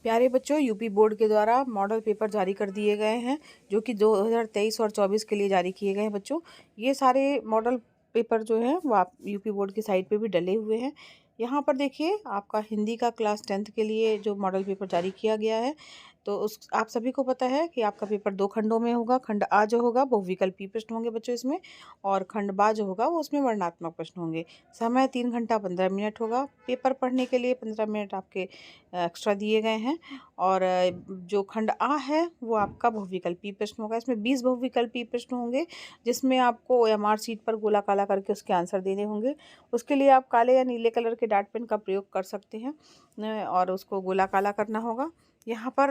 प्यारे बच्चों, UP board के द्वारा मॉडल पेपर जारी कर दिए गए हैं जो कि 2023 और 24 के लिए जारी किए गए हैं। बच्चों, ये सारे मॉडल पेपर जो हैं वो आप यूपी बोर्ड की साइट पे भी डले हुए हैं। यहाँ पर देखिए, आपका हिंदी का क्लास 10th के लिए जो मॉडल पेपर जारी किया गया है, तो उस आप सभी को पता है कि आपका पेपर 2 खंडों में होगा। खंड आ जो होगा वो विकल्पी प्रश्न होंगे बच्चों इसमें, और खंड बा जो होगा वो उसमें वर्णनात्मक प्रश्न होंगे। समय 3 घंटा 15 मिनट होगा। पेपर पढ़ने के लिए 15 मिनट आपके एक्स्ट्रा दिए गए हैं। और जो खंड आ है वो आपका बहुविकल्पी प्रश्न होगा। इसमें 20 बहुविकल्पी प्रश्न होंगे, जिसमें आपको ओएमआर शीट पर गोला काला करके उसके आंसर देने होंगे। उसके लिए आप काले या नीले कलर के डॉट पेन का प्रयोग कर सकते हैं और उसको गोला काला करना होगा। यहाँ पर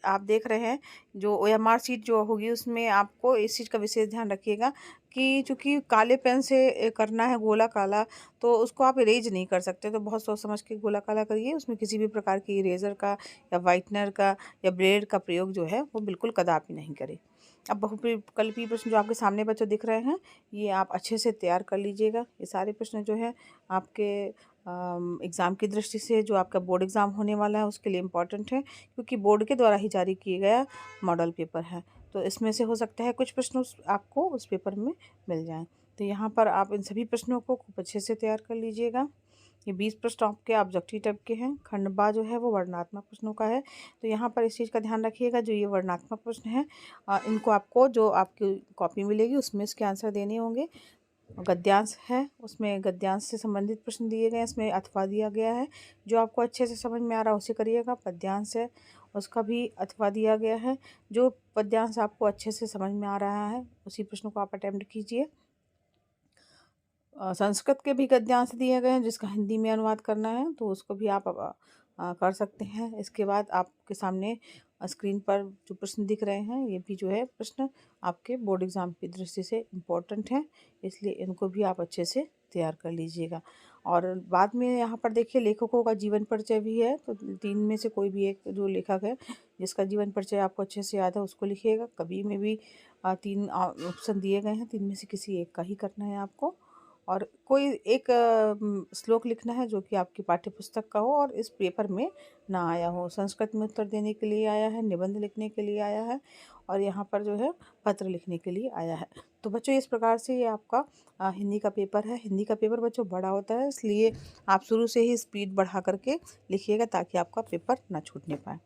आप देख रहे हैं, जो ओएमआर शीट जो होगी उसमें आपको इस चीज़ का विशेष ध्यान रखिएगा कि चूँकि काले पेन से करना है गोला काला, तो उसको आप इरेज नहीं कर सकते। तो बहुत सोच समझ के गोला काला करिए। उसमें किसी भी प्रकार की इरेज़र का या वाइटनर का या ब्लेड का प्रयोग जो है वो बिल्कुल कदापि नहीं करें। अब बहुविकल्पी प्रश्न जो आपके सामने बच्चों दिख रहे हैं, ये आप अच्छे से तैयार कर लीजिएगा। ये सारे प्रश्न जो है आपके एग्ज़ाम की दृष्टि से, जो आपका बोर्ड एग्ज़ाम होने वाला है उसके लिए इम्पॉर्टेंट है, क्योंकि बोर्ड के द्वारा ही जारी किए गया मॉडल पेपर है। तो इसमें से हो सकता है कुछ प्रश्न आपको उस पेपर में मिल जाएं। तो यहाँ पर आप इन सभी प्रश्नों को खूब अच्छे से तैयार कर लीजिएगा। ये 20 प्रश्न आपके ऑब्जेक्टिव टाइप के हैं। खंड बा जो है वो वर्णनात्मक प्रश्नों का है। तो यहाँ पर इस चीज़ का ध्यान रखिएगा, जो ये वर्णनात्मक प्रश्न हैं इनको आपको जो आपकी कॉपी मिलेगी उसमें इसके आंसर देने होंगे। गद्यांश है, उसमें गद्यांश से संबंधित प्रश्न दिए गए हैं। इसमें अथवा दिया गया है, जो आपको अच्छे से समझ में आ रहा है उसे करिएगा। पद्यांश है, उसका भी अथवा दिया गया है। जो पद्यांश आपको अच्छे से समझ में आ रहा है उसी प्रश्न को आप अटेम्प्ट कीजिए। संस्कृत के भी गद्यांश दिए गए हैं, जिसका हिंदी में अनुवाद करना है तो उसको भी आप कर सकते हैं। इसके बाद आपके सामने स्क्रीन पर जो प्रश्न दिख रहे हैं, ये भी जो है प्रश्न आपके बोर्ड एग्ज़ाम की दृष्टि से इम्पोर्टेंट हैं, इसलिए इनको भी आप अच्छे से तैयार कर लीजिएगा। और बाद में यहाँ पर देखिए, लेखकों का जीवन परिचय भी है, तो 3 में से कोई भी एक जो लेखक है जिसका जीवन परिचय आपको अच्छे से याद है उसको लिखिएगा। कवि में भी 3 ऑप्शन दिए गए हैं, 3 में से किसी एक का ही करना है आपको। और कोई एक श्लोक लिखना है जो कि आपकी पाठ्य पुस्तक का हो और इस पेपर में ना आया हो। संस्कृत में उत्तर देने के लिए आया है, निबंध लिखने के लिए आया है, और यहाँ पर जो है पत्र लिखने के लिए आया है। तो बच्चों, इस प्रकार से ये आपका हिंदी का पेपर है। हिंदी का पेपर बच्चों बड़ा होता है, इसलिए आप शुरू से ही स्पीड बढ़ा करके लिखिएगा ताकि आपका पेपर ना छूटने पाए।